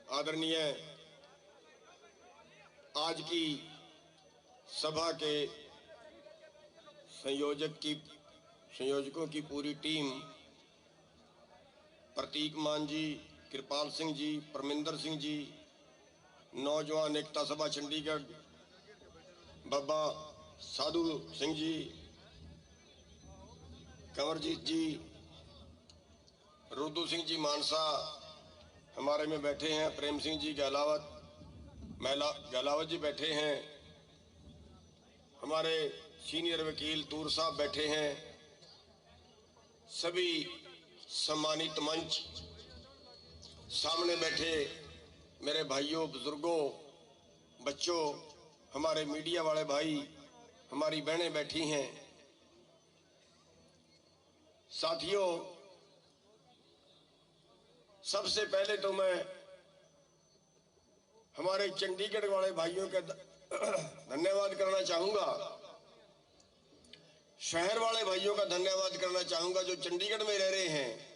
आदरणीय आज की सभा के संयोजकों की पूरी टीम, प्रतीक मान जी, कृपाल सिंह जी, परमिंदर सिंह जी, नौजवान एकता सभा चंडीगढ़, बाबा साधु सिंह जी, कंवरजीत जी, रुद्दू सिंह जी मानसा हमारे में बैठे हैं, प्रेम सिंह जी गहलावत जी बैठे हैं, हमारे सीनियर वकील तूर साहब बैठे हैं, सभी सम्मानित मंच, सामने बैठे मेरे भाइयों, बुजुर्गों, बच्चों, हमारे मीडिया वाले भाई, हमारी बहनें बैठी हैं, साथियों, सबसे पहले तो मैं हमारे चंडीगढ़ वाले भाइयों का धन्यवाद करना चाहूंगा, शहर वाले भाइयों का धन्यवाद करना चाहूंगा जो चंडीगढ़ में रह रहे हैं,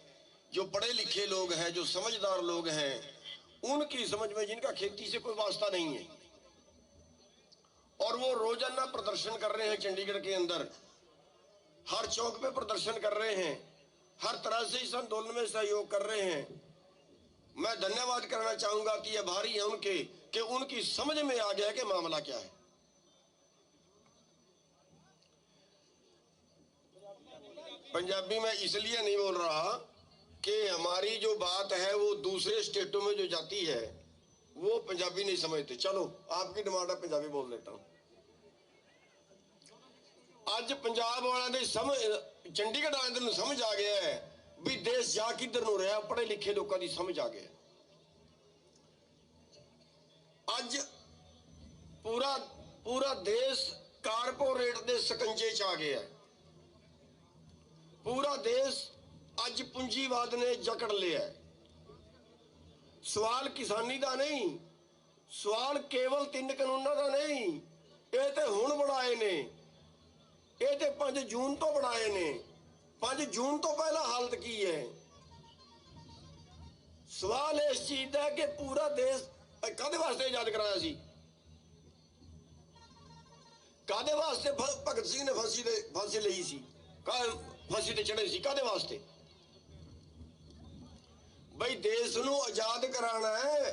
जो पढ़े लिखे लोग हैं, जो समझदार लोग हैं, उनकी समझ में, जिनका खेती से कोई वास्ता नहीं है और वो रोजाना प्रदर्शन कर रहे हैं चंडीगढ़ के अंदर, हर चौक पे प्रदर्शन कर रहे हैं, हर तरह से इस आंदोलन में सहयोग कर रहे हैं। मैं धन्यवाद करना चाहूंगा कि आभारी है उनके कि उनकी समझ में आ गया कि मामला क्या है। पंजाबी में इसलिए नहीं बोल रहा कि हमारी जो बात है वो दूसरे स्टेटों में जो जाती है वो पंजाबी नहीं समझते। चलो आपकी डिमांड है, पंजाबी बोल लेता हूं। आज पंजाब वाले दे समझ, चंडीगढ़ वाले दिन समझ आ गया है भी देश जा किधर नु रहा, पढ़े लिखे लोगों की समझ आ गया। आज पूरा देश कारपोरेट दे सकंजे च आ गया है। पूरा देश अज पूंजीवाद ने जकड़ लिया है। सवाल किसानी का नहीं, सवाल केवल 3 कानूनों का नहीं, ये तो हुण बनाए ने, ये तो 5 जून तो बनाए ने। 5 जून तो पहला हालत की है। सवाल इस चीज का कि पूरा देश कादे वास्ते आजाद कराया सी, कादे वास्ते भगत सिंह ने फांसी ली सी, फांसी ते चढ़े सी, कादे वास्ते? भाई देश नू आजाद कराना है।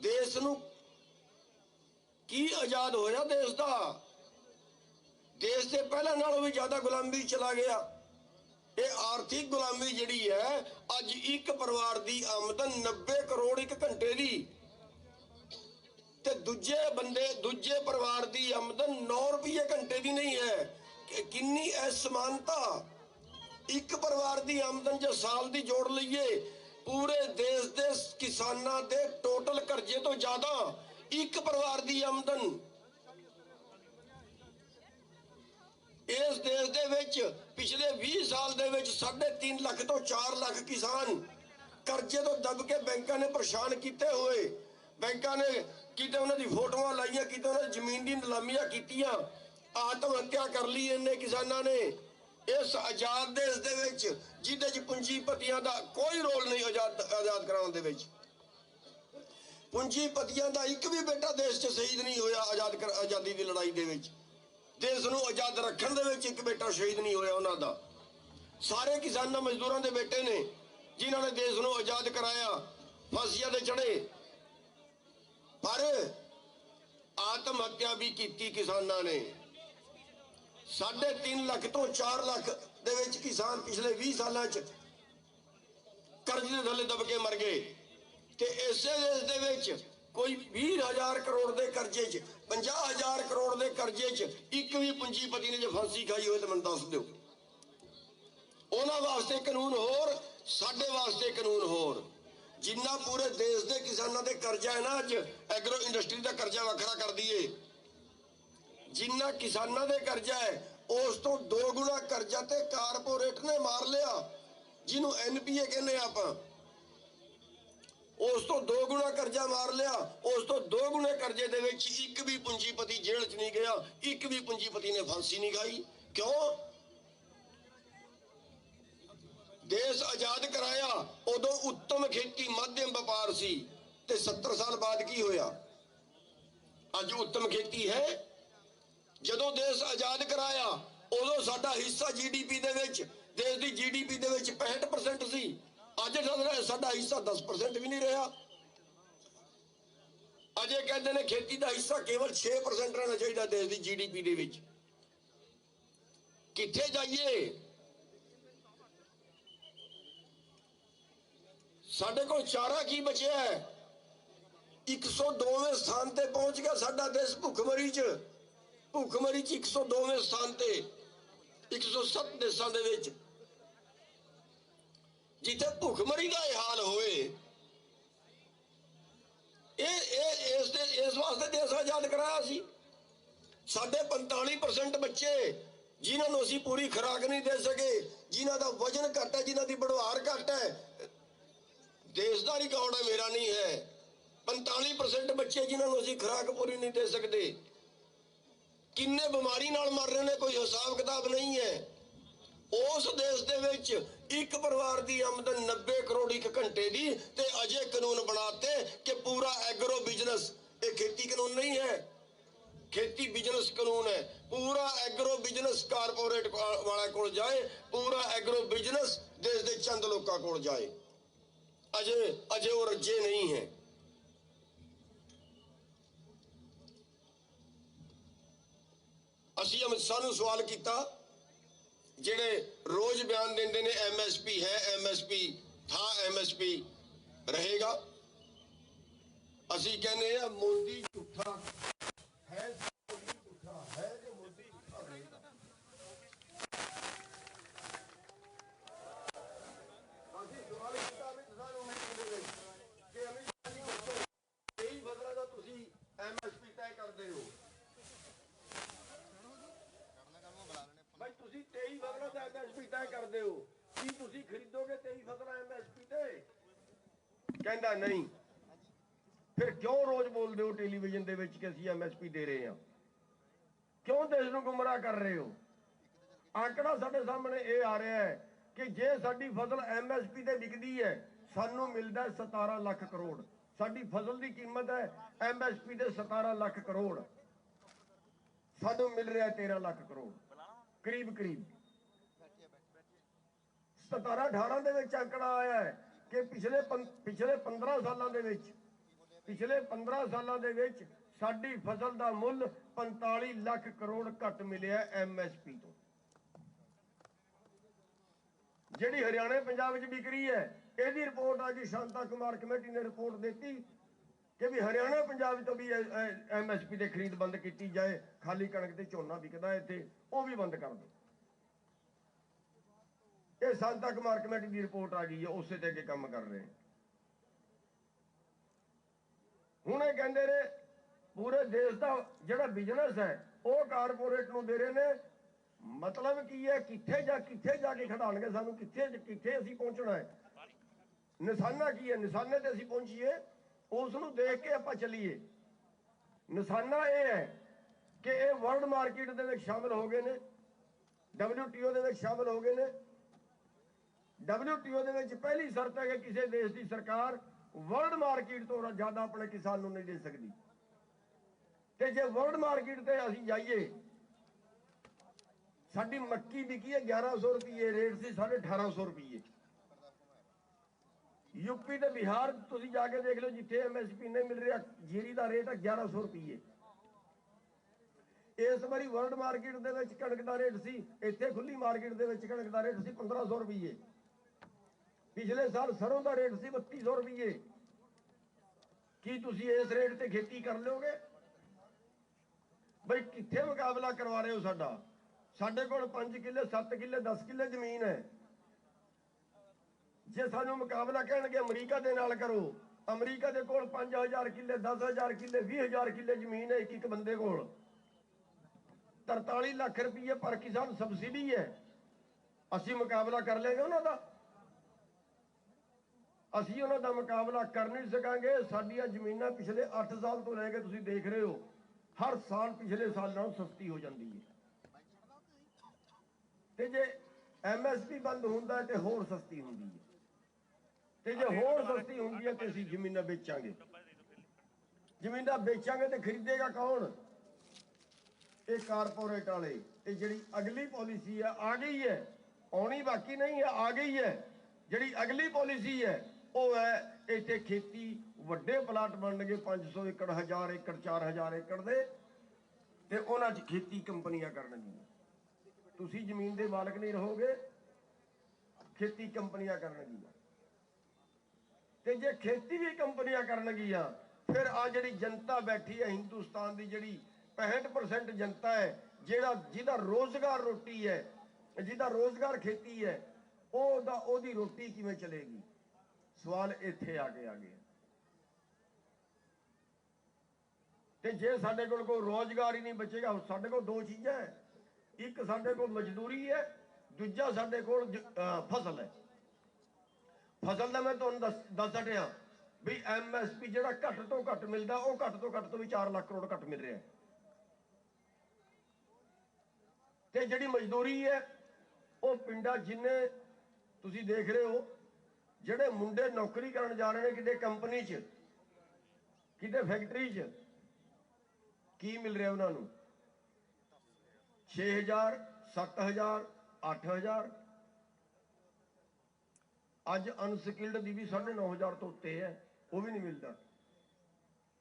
देश नू की आजाद होया देश दा? देश से पहले नालों भी ज्यादा गुलामी चला गया। ये आर्थिक गुलामी जिहड़ी है, अज एक परिवार की आमदन 90 करोड़ 1 घंटे की, ते दूजे परिवार की आमदन 9 रुपये घंटे की नहीं है। किन्नी असमानता। एक परिवार की आमदन जो साल की जोड़ लीए, पूरे देश के किसानों के टोटल कर्जे तो ज्यादा एक परिवार की आमदन। इस देश दे विच पिछले 20 साल दे विच 3.5 लाख तो 4 लाख किसान कर्जे तो दब के बैंकों ने परेशान किए हुए। बैंकों ने किते उन्होंने फोटोआं लाइया, किते उन्होंने जमीन की नीलामियां कीतियां, आत्महत्या कर ली इन्ने किसानों ने। इस आजाद देश दे विच जिहदे च पूंजीपतियां दा कोई रोल नहीं आजाद कराउण दे विच। पूंजीपतियां दा एक भी बेटा देश च शहीद नहीं होया आजादी की लड़ाई दे विच। देश नूं आजाद रखण दे विच एक बेटा शहीद नहीं होया उन्हां दा। सारे किसानां मजदूरां दे बेटे ने जिन्हां ने देश नूं आजाद कराया, फांसियां ते चढ़े, पर आत्महत्या भी की किसानां ने। 3.5 लाख तो 4 लाख दे विच किसान पिछले 20 सालों च कर्ज दे थल्ले दब के मर गए। ते इसे देश दे विच कोई 20,000 करोड़ के कर्जे च, 50,000 करोड़ के कर्जे च एक भी पूंजीपति ने जो फांसी खाई हो तो मैं दस दो। उन्होंने वास्ते कानून होर, साडे वास्ते कानून होर। जिन्ना पूरे देश के किसानों के कर्जा है ना, अज एग्रो इंडस्ट्री का कर्जा वखरा कर दिए। जिन्ना किसानों के कर्जा है उस तो 2 गुना कर्जा ते कारपोरेट ने मार लिया, जिन्हों NPA कहने आप। उस तो 2 गुना कर्जा मार लिया। उस तो 2 गुने कर्जे दे विच एक भी पूंजीपति जेल च नहीं गया, एक भी पूंजीपति ने फांसी नहीं खाई। क्यों? देश आजाद कराया उदों उत्तम खेती मध्यम व्यापार सी, ਤੇ 70 ਸਾਲ ਬਾਅਦ ਕੀ ਹੋਇਆ? ਅੱਜ ਉੱਤਮ ਖੇਤੀ ਹੈ। ਜਦੋਂ ਦੇਸ਼ ਆਜ਼ਾਦ ਕਰਾਇਆ ਉਦੋਂ ਸਾਡਾ ਹਿੱਸਾ ਜੀਡੀਪੀ ਦੇ ਵਿੱਚ, ਦੇਸ਼ ਦੀ ਜੀਡੀਪੀ ਦੇ ਵਿੱਚ 65% ਸੀ। ਅੱਜ ਸਾਡਾ ਹਿੱਸਾ 10% ਵੀ ਨਹੀਂ ਰਿਹਾ। ਅਜੇ ਕਹਿੰਦੇ ਨੇ ਖੇਤੀ ਦਾ ਹਿੱਸਾ ਕੇਵਲ 6% ਰਹਿਣਾ ਚਾਹੀਦਾ ਦੇਸ਼ ਦੀ ਜੀਡੀਪੀ ਦੇ ਵਿੱਚ। ਕਿੱਥੇ ਜਾਈਏ? ਸਾਡੇ ਕੋਲ ਚਾਰਾ ਕੀ ਬਚਿਆ ਹੈ? 102ਵੇਂ ਸਥਾਨ ਤੇ ਪਹੁੰਚ ਗਿਆ ਸਾਡਾ ਦੇਸ਼ ਭੁੱਖਮਰੀ 'ਚ 102ਵੇਂ ਸਥਾਨ ਤੇ 107 ਦੇਸ਼ਾਂ ਦੇ ਵਿੱਚ। ਜਿੱਥੇ ਭੁੱਖਮਰੀ ਦਾ ਇਹ ਹਾਲ ਹੋਏ, ਇਸ ਵਾਸਤੇ ਦੇਸ਼ ਆਜ਼ਾਦ ਕਰਾਇਆ ਸੀ। ਸਾਡੇ 45% ਬੱਚੇ ਜਿਨ੍ਹਾਂ ਨੂੰ ਅਸੀਂ ਪੂਰੀ ਖੁਰਾਕ ਨਹੀਂ ਦੇ ਸਕੇ, ਜਿਨ੍ਹਾਂ ਦਾ ਵਜਨ ਘੱਟ ਹੈ, ਜਿਨ੍ਹਾਂ ਦੀ बढ़वार घट है, देश का रिकॉर्ड है, मेरा नहीं है। 45% बच्चे जिन्होंने असीं खुराक पूरी नहीं दे सकते। किन्ने बीमारी नाल मर रहे ने, कोई हिसाब किताब नहीं है। उस देश दे विच एक परिवार की आमदन 90 करोड़ एक घंटे की, ते अजे कानून बनाते कि पूरा एग्रो बिजनेस, ये खेती कानून नहीं है, खेती बिजनेस कानून है। पूरा एग्रो बिजनेस कारपोरेट वाले कोल जाए, पूरा एग्रो बिजनेस देश के चंद लोगों कोल जाए। अजे वो रजे नहीं है। असीं अमित शाह नूं सवाल किया, जिहड़े रोज बयान देंदे ने MSP है, MSP था, MSP रहेगा। असीं कहने आ मोदी झूठा है, मोदी झूठा है, जो मोदी झूठा रहेगा। असीं सवाल किया अमित शाह नूं कि अमित शाह जी दसो, 23 फसलां दा तुसीं MSP तय करदे हो, भाई तुसीं 23 फसलां दा MSP तय करदे हो, की तुसीं खरीदोगे 23 फसलां MSP ते? कहंदा नहीं। फिर क्यों रोज बोलते हो टेलीविजन दे विच कि असीं MSP दे रहे हैं? क्यों देश नूं गुमराह कर रहे हो? आंकड़ा साडे सामने ये आ रहा है कि जे साडी फसल MSP ते विकदी है, सानू मिलदा 17 लाख करोड़। साडी फसल की कीमत है MSP ते 17 लाख करोड़, सानू मिल रहा है 13 लाख करोड़ करीब करीब। 17-18 दे विच आंकड़ा आया है कि पिछले 15 सालों दे विच, पिछले 15 सालों दे विच साडी फसल का मुल 45 लाख करोड़ घट मिलिया MSP तो। जिहड़ी हरियाणा पंजाब च बिक रही है, यही रिपोर्ट आ गई, शांता कुमार कमेटी ने रिपोर्ट देती कि भी हरियाणा पंजाब तो भी MSP की खरीद बंद की जाए। खाली कणक ते झोना बिकदा इत्थे, वो भी बंद कर दो। ये शांता कुमार कमेटी की रिपोर्ट आ गई है, उसे ते अगे काम कर रहे हैं। हुण ये कहंदे ने पूरे देश का जिहड़ा बिजनेस है वो कारपोरेट नूं दे रहे ने। मतलब की है, किथे जाके खड़ाणगे सानू, किथे असीं पहुंचना है? निशाना की है? निशाने ते असीं पहुंचीए, उसनूं देख के आपां चलीए। निशाना ये है कि ये वर्ल्ड मार्केट दे विच शामिल हो गए ने, WTO दे विच शामिल हो गए ने। WTO दे विच पहली शर्त है कि किसी देश की सरकार वर्ल्ड मार्केट तो ज्यादा अपने किसान नूं नहीं दे सकती। ते जे वर्ल्ड मार्केट ते असीं जाइए, साडी मक्की बिकी है 1100 रुपये, रेट सी 1850 रुपये। यूपी ते बिहार तुसीं जाके देख लो, जिथे MSP नहीं मिल रहा, जीरी का रेट है 1100 रुपये। इस बारी वर्ल्ड मार्केट दे विच कणक दा रेट सी, इत्थे खुली मार्केट दे विच कणक दा रेट सी 1500 रुपये। पिछले साल सरों का रेट सी 3200 रुपये। की तुसीं इस रेट ते खेती कर लोगे? बई किथे मुकाबला करवा रहे हो साडा? साडे कोल 5 किले 7 किले 10 किले जमीन है। जे सानू मुकाबला कहणगे अमरीका दे नाल करो, अमरीका दे कोल 5000 किले 10,000 किले 20,000 किले जमीन है एक बंदे कोल। 43 लाख रुपये पर किसान सबसिडी है। असीं मुकाबला कर लेंगे उन्हां दा? असीं उन्हां दा मुकाबला कर नहीं सकांगे। साडियां जमीनां पिछले 8 साल तो लैके तुसीं देख रहे हो, हर साल पिछले साल नालों सस्ती हो जाती है। ते जे MSP बंद हुंदा है ते होर सस्ती हुंदी है, ते जे होर सस्ती हुंदी है ते असीं जमीनां बेचांगे। ਜ਼ਮੀਨਾਂ ਵੇਚਾਂਗੇ ਤੇ ਖਰੀਦੇਗਾ ਕੌਣ? ਇਹ ਕਾਰਪੋਰੇਟ ਵਾਲੇ। ਤੇ ਜਿਹੜੀ ਅਗਲੀ ਪਾਲਿਸੀ ਆ ਗਈ ਹੈ, ਆਉਣੀ ਬਾਕੀ ਨਹੀਂ ਹੈ, ਆ ਗਈ ਹੈ। ਜਿਹੜੀ ਅਗਲੀ ਪਾਲਿਸੀ ਹੈ ਉਹ ਹੈ ਇੱਥੇ ਖੇਤੀ ਵੱਡੇ ਪਲਾਟ ਬਣਨਗੇ 500 ਏਕੜ 1000 ਏਕੜ 4000 ਏਕੜ ਦੇ, ਤੇ ਉਹਨਾਂ 'ਚ ਖੇਤੀ ਕੰਪਨੀਆਂ ਕਰਨਗੀਆਂ। ਤੁਸੀਂ ਜ਼ਮੀਨ ਦੇ ਮਾਲਕ ਨਹੀਂ ਰਹੋਗੇ, ਖੇਤੀ ਕੰਪਨੀਆਂ ਕਰਨਗੀਆਂ। ਤੇ ਜੇ ਖੇਤੀ ਵੀ ਕੰਪਨੀਆਂ ਕਰਨਗੀਆਂ, ਫਿਰ ਆ ਜਿਹੜੀ ਜਨਤਾ ਬੈਠੀ ਹੈ ਹਿੰਦੁਸਤਾਨ ਦੀ, ਜਿਹੜੀ 65% ਜਨਤਾ ਹੈ, ਜਿਹਦਾ ਰੋਜ਼ਗਾਰ ਰੋਟੀ ਹੈ, ਜਿਹਦਾ ਰੋਜ਼ਗਾਰ ਖੇਤੀ ਹੈ, ਉਹਦੀ ਰੋਟੀ ਕਿਵੇਂ ਚਲੇਗੀ? ਸਵਾਲ ਇੱਥੇ ਆ ਗਿਆ। ਤੇ ਜੇ ਸਾਡੇ ਕੋਲ ਕੋਈ ਰੋਜ਼ਗਾਰ ਹੀ ਨਹੀਂ ਬਚੇਗਾ, ਸਾਡੇ ਕੋਲ ਦੋ ਚੀਜ਼ਾਂ ਹੈ, ਇੱਕ ਸਾਡੇ ਕੋਲ ਮਜ਼ਦੂਰੀ ਹੈ, ਦੂਜਾ ਸਾਡੇ ਕੋਲ ਫਸਲ ਹੈ। ਫਸਲ ਦਾ ਮੈਂ ਤੁਹਾਨੂੰ ਦੱਸ ਹਟਿਆ ਵੀ MSP ਜਿਹੜਾ ਘੱਟ ਤੋਂ ਘੱਟ ਮਿਲਦਾ, ਉਹ ਘੱਟ ਤੋਂ ਘੱਟ ਤੋਂ ਵੀ 4 ਲੱਖ ਕਰੋੜ ਘੱਟ ਮਿਲ ਰਿਹਾ। ਤੇ ਜਿਹੜੀ ਮਜ਼ਦੂਰੀ ਹੈ ਉਹ ਪਿੰਡਾਂ ਜਿੰਨੇ ਤੁਸੀਂ ਦੇਖ ਰਹੇ ਹੋ, ਜਿਹੜੇ ਮੁੰਡੇ ਨੌਕਰੀ ਕਰਨ ਜਾ ਰਹੇ ਨੇ ਕਿਤੇ ਕੰਪਨੀ 'ਚ, ਕਿਤੇ ਫੈਕਟਰੀ 'ਚ, ਕੀ ਮਿਲ ਰਿਹਾ ਉਹਨਾਂ ਨੂੰ? 6000 7000 8000। ਅੱਜ ਅਨਸਕਿਲਡ ਦੀ ਵੀ 9500 ਤੋਂ ਉੱਤੇ ਹੈ, ਉਹ ਵੀ ਨਹੀਂ ਮਿਲਦਾ।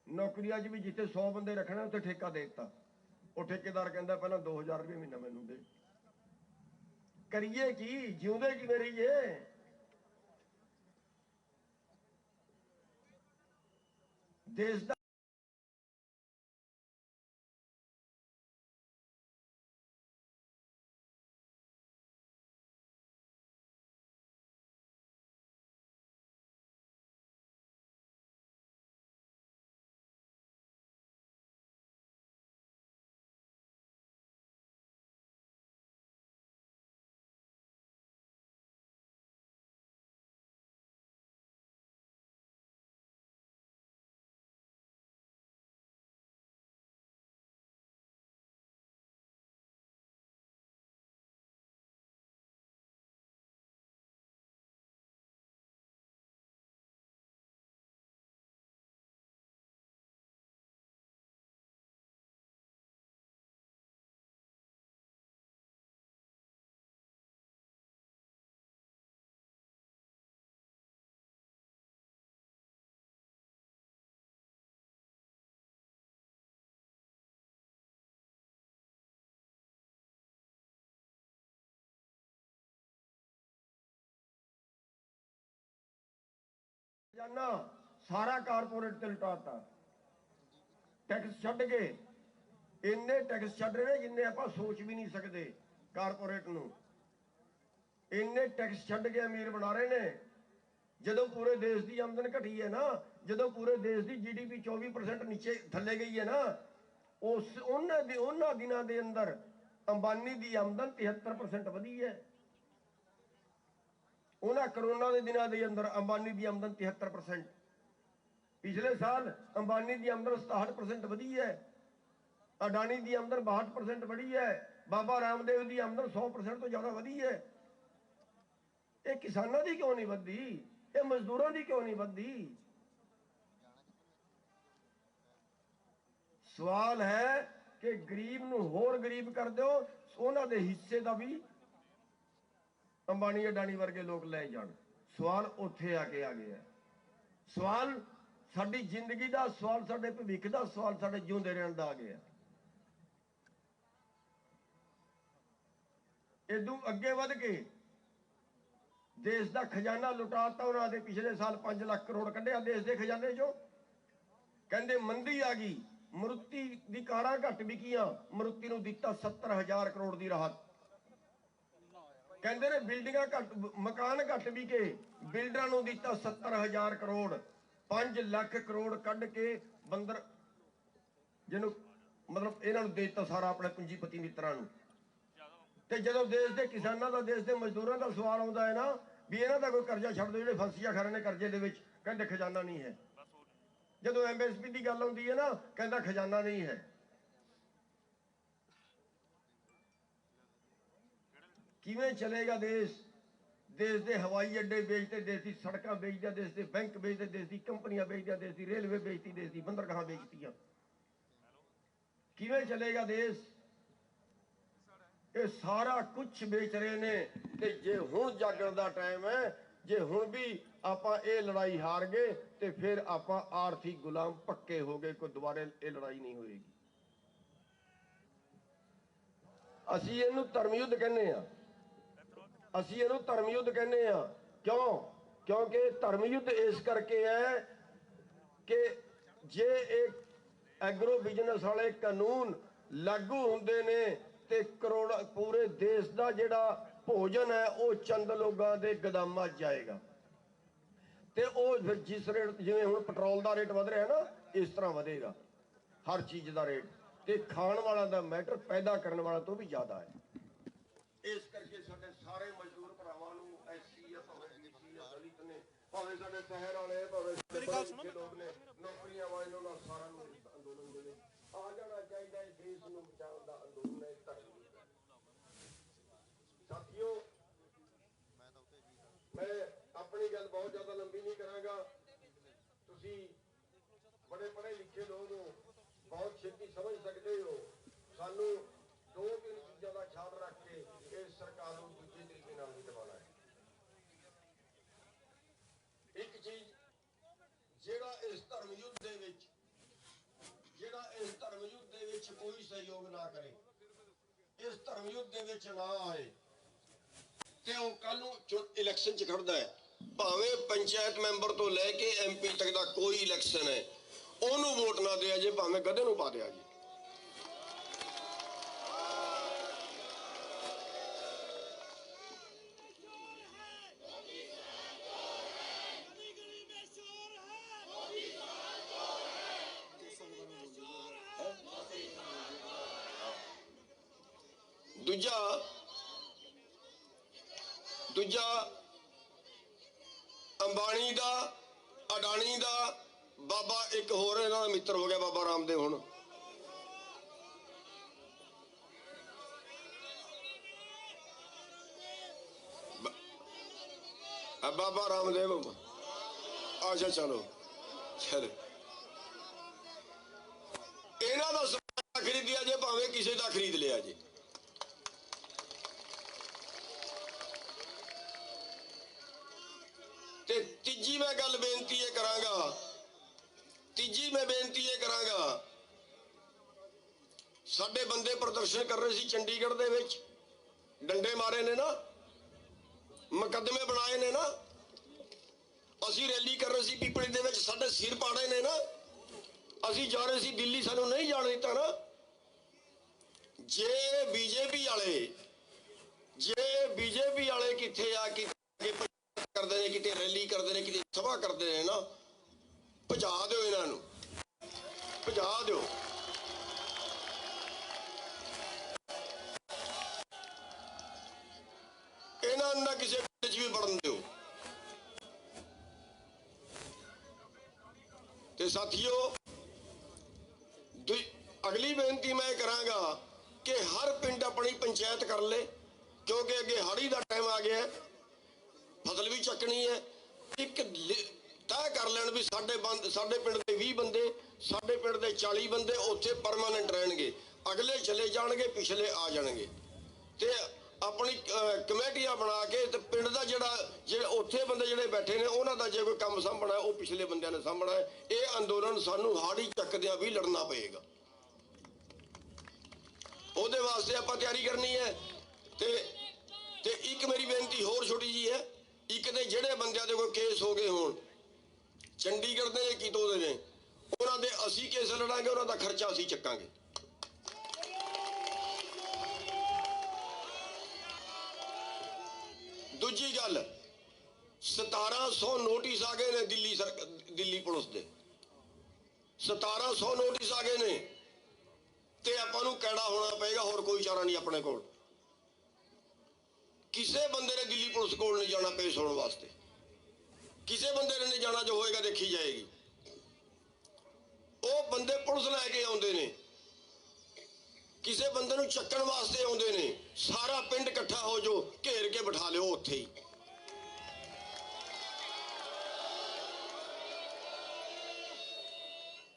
ਨੌਕਰੀਆਂ 'ਚ ਵੀ ਜਿੱਥੇ 100 ਬੰਦੇ ਰੱਖਣੇ ਉੱਥੇ ਠੇਕਾ ਦੇ ਦਿੱਤਾ। ਉਹ ਠੇਕੇਦਾਰ ਕਹਿੰਦਾ ਪਹਿਲਾਂ 2000 ਰੁਪਏ ਮਹੀਨਾ ਮੈਨੂੰ ਦੇ। ਕਰੀਏ ਕੀ? ਜਿਉਂਦੇ ਕਿਵੇਂ ਰਹੀਏ? ਦੇਸ਼ ਦਾ ਜਾਨਾ ਸਾਰਾ ਕਾਰਪੋਰੇਟ ਤੇ ਲਟਾਤਾ। ਟੈਕਸ ਛੱਡ ਕੇ ਇੰਨੇ ਟੈਕਸ ਛੱਡ ਰਹੇ ਨੇ ਜਿੰਨੇ ਆਪਾਂ ਸੋਚ ਵੀ ਨਹੀਂ ਸਕਦੇ। ਕਾਰਪੋਰੇਟ ਨੂੰ ਇੰਨੇ ਟੈਕਸ ਛੱਡ ਕੇ ਅਮੀਰ ਬਣਾ ਰਹੇ ਨੇ। ਜਦੋਂ ਪੂਰੇ ਦੇਸ਼ ਦੀ ਆਮਦਨ ਘਟੀ ਹੈ ਨਾ, ਜਦੋਂ ਪੂਰੇ ਦੇਸ਼ ਦੀ GDP 24% ਨੀਚੇ ਥੱਲੇ ਗਈ ਹੈ ਨਾ, ਉਹਨਾਂ ਦਿਨਾਂ ਦੇ ਅੰਦਰ ਅੰਬਾਨੀ ਦੀ ਆਮਦਨ 73% ਵਧੀ ਹੈ। ਉਹਨਾਂ ਕਰੋਨਾ ਦੇ ਦਿਨਾਂ ਦੇ ਅੰਦਰ ਅੰਬਾਨੀ ਦੀ ਆਮਦਨ 73%। ਪਿਛਲੇ ਸਾਲ ਅੰਬਾਨੀ ਦੀ ਆਮਦਨ 67% ਵਧੀ ਹੈ। ਅਡਾਨੀ ਦੀ ਆਮਦਨ 62% ਵਧੀ ਹੈ। ਬਾਬਾ ਰਾਮਦੇਵ ਦੀ ਆਮਦਨ 100% ਤੋਂ ਜ਼ਿਆਦਾ ਵਧੀ ਹੈ। ਇਹ ਕਿਸਾਨਾਂ ਦੀ ਕਿਉਂ ਨਹੀਂ ਵਧੀ? ਇਹ ਮਜ਼ਦੂਰਾਂ ਦੀ ਕਿਉਂ ਨਹੀਂ ਵਧੀ? ਸਵਾਲ ਹੈ ਕਿ ਗਰੀਬ ਨੂੰ ਹੋਰ ਗਰੀਬ ਕਰ ਦਿਓ, ਉਹਨਾਂ ਦੇ ਹਿੱਸੇ ਦਾ ਵੀ ਅੰਬਾਨੀ ਅਡਾਨੀ ਵਰਗੇ ਲੋਕ ਲੈ ਜਾਣ। ਸਵਾਲ ਉੱਥੇ ਆ ਗਿਆ। ਸਵਾਲ ਸਾਡੀ ਜ਼ਿੰਦਗੀ ਦਾ ਸਵਾਲ, ਸਾਡੇ ਭਵਿੱਖ ਦਾ ਸਵਾਲ, ਸਾਡੇ ਜਿਉਂਦੇ ਰਹਿਣ ਦਾ ਆ ਗਿਆ। ਇਦੋਂ ਅੱਗੇ ਵੱਧ ਕੇ ਦੇਸ਼ ਦਾ ਖਜ਼ਾਨਾ ਲੁਟਾਤਾ ਉਹਨਾਂ ਦੇ। ਪਿਛਲੇ ਸਾਲ 5 ਲੱਖ ਕਰੋੜ ਕੱਢਿਆ ਦੇਸ਼ ਦੇ ਖਜ਼ਾਨੇ ਚੋਂ। ਕਹਿੰਦੇ ਮੰਦੀ ਆ ਗਈ, ਮਰੂਤੀ ਦੀ ਕਾਰਾਂ ਘੱਟ ਵਿਕੀਆਂ, ਮਰੂਤੀ ਨੂੰ ਦਿੱਤਾ 70,000 ਕਰੋੜ ਦੀ ਰਾਹਤ। ਕਹਿੰਦੇ ਨੇ ਬਿਲਡਿੰਗਾਂ ਘੱਟ, ਮਕਾਨ ਘੱਟ ਵਿਕੇ, ਬਿਲਡਰਾਂ ਨੂੰ ਦਿੱਤਾ 70,000 ਕਰੋੜ। 5 ਲੱਖ ਕਰੋੜ ਕੱਢ ਕੇ ਬੰਦਰ ਜਿਹਨੂੰ ਮਤਲਬ ਇਹਨਾਂ ਨੂੰ ਦੇ ਦਿੱਤਾ ਸਾਰਾ, ਆਪਣੇ ਪੂੰਜੀਪਤੀ ਮਿੱਤਰਾਂ ਨੂੰ। ਤੇ ਜਦੋਂ ਦੇਸ਼ ਦੇ ਕਿਸਾਨਾਂ ਦਾ, ਦੇਸ਼ ਦੇ ਮਜ਼ਦੂਰਾਂ ਦਾ ਸਵਾਲ ਆਉਂਦਾ ਹੈ ਨਾ ਵੀ ਇਹਨਾਂ ਦਾ ਕੋਈ ਕਰਜ਼ਾ ਛੱਡ ਦਿਓ, ਜਿਹੜੇ ਫਸਿਆ ਖੜੇ ਨੇ ਕਰਜ਼ੇ ਦੇ ਵਿੱਚ, ਕਹਿੰਦੇ ਖਜ਼ਾਨਾ ਨਹੀਂ ਹੈ। ਜਦੋਂ MSP ਦੀ ਗੱਲ ਆਉਂਦੀ ਹੈ ਨਾ, ਕਹਿੰਦਾ ਖਜ਼ਾਨਾ ਨਹੀਂ ਹੈ। ਕਿਵੇਂ ਚਲੇਗਾ ਦੇਸ਼? देश के हवाई अड्डे बेचते, देश की सड़क बेचते, देश के बैंक बेचते, देश की कंपनियां बेचते, देश की रेलवे बेचती, देश की बंदरगाह बेचती। किवें चलेगा देश? ये सारा कुछ बेच रहे ने। ते जे हुण जागण दा टाइम है, जे हुण भी आपां ये लड़ाई हार गए तो फिर आपां आर्थिक गुलाम पक्के हो गए, कोई दोबारे ये लड़ाई नहीं होएगी। ਅਸੀਂ ਇਹਨੂੰ ਧਰਮ ਯੁੱਧ ਕਹਿੰਦੇ ਆ, ਅਸੀਂ ਇਹਨੂੰ ਧਰਮ ਯੁੱਧ ਕਹਿੰਦੇ ਆ। ਕਿਉਂ? ਕਿਉਂਕਿ ਧਰਮ ਯੁੱਧ ਇਸ ਕਰਕੇ ਹੈ ਕਿ ਜੇ ਇਹ ਐਗਰੋ ਬਿਜ਼ਨਸ ਵਾਲੇ ਕਾਨੂੰਨ ਲਾਗੂ ਹੁੰਦੇ ਨੇ ਤੇ ਕਰੋੜ ਪੂਰੇ ਦੇਸ਼ ਦਾ ਜਿਹੜਾ ਭੋਜਨ ਹੈ ਉਹ ਚੰਦ ਲੋਕਾਂ ਦੇ ਗੋਦਾਮਾਂ 'ਚ ਜਾਏਗਾ। ਤੇ ਉਹ ਫਿਰ ਜਿਸ ਰੇਟ, ਜਿਵੇਂ ਹੁਣ ਪੈਟਰੋਲ ਦਾ ਰੇਟ ਵਧ ਰਿਹਾ ਨਾ, ਇਸ ਤਰ੍ਹਾਂ ਵਧੇਗਾ ਹਰ ਚੀਜ਼ ਦਾ ਰੇਟ। ਤੇ ਖਾਣ ਵਾਲਾ ਦਾ ਮੈਟਰ ਪੈਦਾ ਕਰਨ ਵਾਲਾ ਤੋਂ ਵੀ ਜ਼ਿਆਦਾ ਹੈ। ਇਸ ਕਰਕੇ ਸਾਡੇ ਸਾਰੇ ਮਜ਼ਦੂਰ ਭਰਾਵਾਂ ਨੂੰ, ਐਸਸੀ ਆ ਭਾਵੇਂ ਬੀਸੀ ਆ, ਦਲਿਤ ਨੇ, ਭਾਵੇਂ ਸਾਡੇ ਸ਼ਹਿਰ ਵਾਲੇ, ਭਾਵੇਂ ਸਾਡੇ ਲੋਕ ਨੇ, ਨੌਕਰੀਆਂ ਵਾਲੇ, ਉਹਨਾਂ ਸਾਰਿਆਂ ਨੂੰ ਅੰਦੋਲਨ ਦੇ ਆ ਜਾਣਾ ਚਾਹੀਦਾ ਹੈ। ਦੇਸ਼ ਨੂੰ ਬਚਾਉਣ ਦਾ ਅੰਦੋਲਨ ਹੈ ਧਰਮ। ਸਾਥੀਓ, मैं अपनी गल बहुत ज्यादा लंबी नहीं करांगा। तुसी बड़े पढ़े लिखे लोग हो, बहुत छेती समझ सकते हो। सानू दो तीन चीज़ों का ख्याल रख के इस सरकार को दूसरे तरीके नाल नहीं दबाना है। एक चीज जेड़ा इस धर्म युद्ध दे विच, जेड़ा इस धर्म युद्ध दे विच कोई सहयोग ना करे, इस धर्म युद्ध दे विच ना आए ਤੇ ਉਹ ਕੱਲ ਨੂੰ ਇਲੈਕਸ਼ਨ 'ਚ ਖੜਦਾ ਹੈ, ਭਾਵੇਂ ਪੰਚਾਇਤ ਮੈਂਬਰ ਤੋਂ ਲੈ ਕੇ ਐਮਪੀ ਤੱਕ ਦਾ ਕੋਈ ਇਲੈਕਸ਼ਨ ਹੈ, ਉਹਨੂੰ ਵੋਟ ਨਾ ਦਿਆ ਜੇ, ਭਾਵੇਂ ਗਧੇ ਨੂੰ ਪਾ ਦਿਆ ਜੇ। ਦੂਜਾ ਅੰਬਾਣੀ ਦਾ, ਅਡਾਣੀ ਦਾ ਬਾਬਾ ਇੱਕ ਹੋਰ ਇਹਨਾਂ ਦਾ ਮਿੱਤਰ ਹੋ ਗਿਆ, ਬਾਬਾ ਰਾਮਦੇਵ। ਹੁਣ ਬਾਬਾ ਰਾਮਦੇਵ, ਅੱਛਾ ਚਲੋ ਇਹਨਾਂ ਦਾ ਸਮਾਨ ਖਰੀਦਿਆ ਜੇ, ਭਾਵੇਂ ਕਿਸੇ ਦਾ ਖਰੀਦ ਲਿਆ ਜੇ। ਤੇ ਤੀਜੀ ਮੈਂ ਗੱਲ ਬੇਨਤੀ ਇਹ ਕਰਾਂਗਾ, ਸਾਡੇ ਬੰਦੇ ਪ੍ਰਦਰਸ਼ਨ ਕਰ ਰਹੇ ਸੀ ਚੰਡੀਗੜ੍ਹ ਦੇ ਵਿੱਚ, ਡੰਡੇ ਮਾਰੇ ਨੇ ਨਾ, ਮੁਕੱਦਮੇ ਬਣਾਏ ਨੇ ਨਾ, ਅਸੀਂ ਰੈਲੀ ਕਰ ਰਹੇ ਸੀ ਪੀਪਲੀ ਦੇ ਵਿੱਚ, ਸਾਡੇ ਸਿਰ ਪਾੜੇ ਨੇ ਨਾ, ਅਸੀਂ ਜਾ ਰਹੇ ਸੀ ਦਿੱਲੀ, ਸਾਨੂੰ ਨਹੀਂ ਜਾਣ ਦਿੱਤਾ ਨਾ। ਜੇ ਬੀਜੇਪੀ ਵਾਲੇ ਕਿੱਥੇ ਆ ਕੇ ਕਰਦੇ ਨੇ, ਕਿਤੇ ਰੈਲੀ ਕਰਦੇ ਨੇ, ਕਿਤੇ ਸਭਾ ਕਰਦੇ ਨੇ ਨਾ, ਭਜਾ ਦਿਓ ਇਹਨਾਂ ਨੂੰ, ਭਜਾ ਦਿਓ। ਇਹਨਾਂ ਨੂੰ ਨਾ ਕਿਸੇ ਵਿੱਚ ਵੀ ਵੜਨ ਦਿਓ। ਤੇ ਸਾਥੀਓ, ਅਗਲੀ ਬੇਨਤੀ ਮੈਂ ਕਰਾਂਗਾ ਕਿ ਹਰ ਪਿੰਡ ਆਪਣੀ ਪੰਚਾਇਤ ਕਰ ਲੇ, ਕਿਉਂਕਿ ਅੱਗੇ ਹਾੜੀ ਦਾ ਟਾਈਮ ਆ ਗਿਆ, ਫਸਲ ਵੀ ਚੱਕਣੀ ਹੈ। ਇੱਕ ਤੈਅ ਕਰ ਲੈਣ ਵੀ ਸਾਡੇ ਪਿੰਡ ਦੇ 20 ਬੰਦੇ, ਸਾਡੇ ਪਿੰਡ ਦੇ 40 ਬੰਦੇ ਉੱਥੇ ਪਰਮਾਨੈਂਟ ਰਹਿਣਗੇ, ਅਗਲੇ ਚਲੇ ਜਾਣਗੇ, ਪਿਛਲੇ ਆ ਜਾਣਗੇ। ਤੇ ਆਪਣੀ ਕਮੇਟੀਆਂ ਬਣਾ ਕੇ ਤੇ ਪਿੰਡ ਦਾ ਜਿਹੜੇ ਉੱਥੇ ਬੰਦੇ ਜਿਹੜੇ ਬੈਠੇ ਨੇ, ਉਹਨਾਂ ਦਾ ਜੇ ਕੋਈ ਕੰਮ ਸਾਂਭਣਾ ਉਹ ਪਿਛਲੇ ਬੰਦਿਆਂ ਨੇ ਸਾਂਭਣਾ ਹੈ। ਇਹ ਅੰਦੋਲਨ ਸਾਨੂੰ ਹਾੜੀ ਚੱਕਦਿਆਂ ਵੀ ਲੜਨਾ ਪਏਗਾ, ਉਹਦੇ ਵਾਸਤੇ ਆਪਾਂ ਤਿਆਰੀ ਕਰਨੀ ਹੈ। ਤੇ ਇੱਕ ਮੇਰੀ ਬੇਨਤੀ ਹੋਰ ਛੋਟੀ ਜੀ ਹੈ, ਇੱਕ ਤੇ ਜਿਹੜੇ ਬੰਦਿਆਂ ਦੇ ਕੋਈ ਕੇਸ ਹੋ ਗਏ ਹੋਣ ਚੰਡੀਗੜ੍ਹ ਦੇ ਜਾਂ ਕਿਤੋਂ ਦੇ ਨੇ, ਉਹਨਾਂ ਦੇ ਅਸੀਂ ਕੇਸ ਲੜਾਂਗੇ, ਉਹਨਾਂ ਦਾ ਖਰਚਾ ਅਸੀਂ ਚੱਕਾਂਗੇ। ਦੂਜੀ ਗੱਲ, 1700 ਨੋਟਿਸ ਆ ਗਏ ਨੇ ਦਿੱਲੀ ਪੁਲਿਸ ਦੇ, 1700 ਨੋਟਿਸ ਆ ਗਏ ਨੇ, ਤੇ ਆਪਾਂ ਨੂੰ ਕੈੜਾ ਹੋਣਾ ਪਏਗਾ, ਹੋਰ ਕੋਈ ਚਾਰਾ ਨਹੀਂ ਆਪਣੇ ਕੋਲ। ਕਿਸੇ ਬੰਦੇ ਨੇ ਦਿੱਲੀ ਪੁਲਿਸ ਕੋਲ ਨਹੀਂ ਜਾਣਾ ਪੇਸ਼ ਹੋਣ ਵਾਸਤੇ, ਕਿਸੇ ਬੰਦੇ ਨੇ ਨਹੀਂ ਜਾਣਾ, ਜੋ ਹੋਏਗਾ ਦੇਖੀ ਜਾਏਗੀ। ਉਹ ਬੰਦੇ ਪੁਲਿਸ ਲੈ ਕੇ ਆਉਂਦੇ ਨੇ, ਕਿਸੇ ਬੰਦੇ ਨੂੰ ਚੱਕਣ ਵਾਸਤੇ ਆਉਂਦੇ ਨੇ, ਸਾਰਾ ਪਿੰਡ ਇਕੱਠਾ ਹੋ ਜਾਓ, ਘੇਰ ਕੇ ਬਿਠਾ ਲਿਓ ਉੱਥੇ ਹੀ।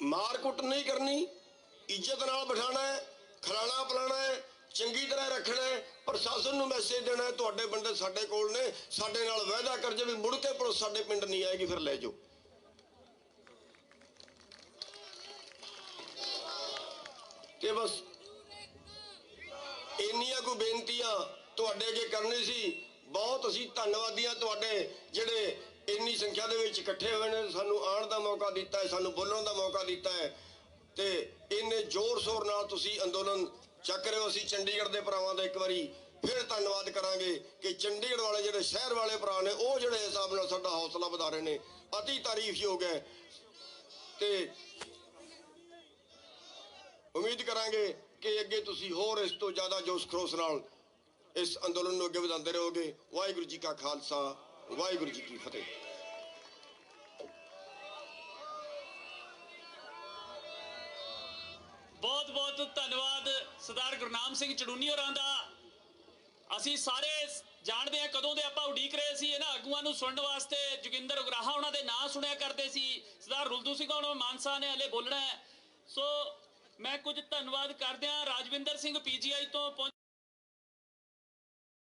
मार कुट नहीं करनी, इज्जत नाल बिठाना है, खिलाना पिलाना है, चंगी तरह रखना है। प्रशासन नूं मैसेज देना है तुहाडे बंदे साडे कोल ने, साडे नाल वायदा कर जे भी मुड़ के पुलिस साडे पिंड नहीं आएगी फिर ले जाओ। ते बस इन्नियां कोई बेनतियां तुहाडे अगे करनी सी। बहुत असीं धन्नवादी हां तुहाडे जिहड़े इन्नी संख्या दे विच इकट्ठे होए ने, सानूं आउण दा मौका दिता है, सानूं बोलण दा मौका दिता है ते इन्ने जोर शोर नाल तुसीं अंदोलन ਚੱਕ ਰਹੇ ਹੋ। ਅਸੀਂ ਚੰਡੀਗੜ੍ਹ ਦੇ ਭਰਾਵਾਂ ਦਾ ਇੱਕ ਵਾਰੀ ਫਿਰ ਧੰਨਵਾਦ ਕਰਾਂਗੇ ਕਿ ਚੰਡੀਗੜ੍ਹ ਵਾਲੇ ਜਿਹੜੇ ਸ਼ਹਿਰ ਵਾਲੇ ਭਰਾ ਨੇ ਉਹ ਜਿਹੜੇ ਹਿਸਾਬ ਨਾਲ ਸਾਡਾ ਹੌਸਲਾ ਵਧਾ ਰਹੇ ਨੇ, ਅਤੀ ਤਾਰੀਫਯੋਗ ਹੈ। ਤੇ ਉਮੀਦ ਕਰਾਂਗੇ ਕਿ ਅੱਗੇ ਤੁਸੀਂ ਹੋਰ ਇਸ ਤੋਂ ਜ਼ਿਆਦਾ ਜੋਸ਼ ਖਰੋਸ਼ ਨਾਲ ਇਸ ਅੰਦੋਲਨ ਨੂੰ ਅੱਗੇ ਵਧਾਉਂਦੇ ਰਹੋਗੇ। ਵਾਹਿਗੁਰੂ ਜੀ ਕਾ ਖਾਲਸਾ, ਵਾਹਿਗੁਰੂ ਜੀ ਕੀ ਫਤਿਹ। बहुत बहुत धन्यवाद सरदार गुरनाम सिंह चड़ूनी होरां दा। ਅਸੀਂ ਸਾਰੇ ਜਾਣਦੇ ਹਾਂ ਕਦੋਂ ਦੇ ਆਪਾਂ ਉਡੀਕ ਰਹੇ ਸੀ ਇਹਨਾਂ ਆਗੂਆਂ ਨੂੰ ਸੁਣਨ ਵਾਸਤੇ। ਜੋਗਿੰਦਰ ਉਗਰਾਹਾ ਉਹਨਾਂ ਦੇ ਨਾਂ ਸੁਣਿਆ ਕਰਦੇ ਸੀ, ਸਰਦਾਰ ਰੁਲਦੂ ਸਿੰਘ ਹੁਣ ਮਾਨਸਾ ਨੇ ਹਲੇ ਬੋਲਣਾ ਹੈ। ਸੋ ਮੈਂ ਕੁਝ ਧੰਨਵਾਦ ਕਰਦਿਆਂ ਰਾਜਵਿੰਦਰ ਸਿੰਘ PGI ਤੋਂ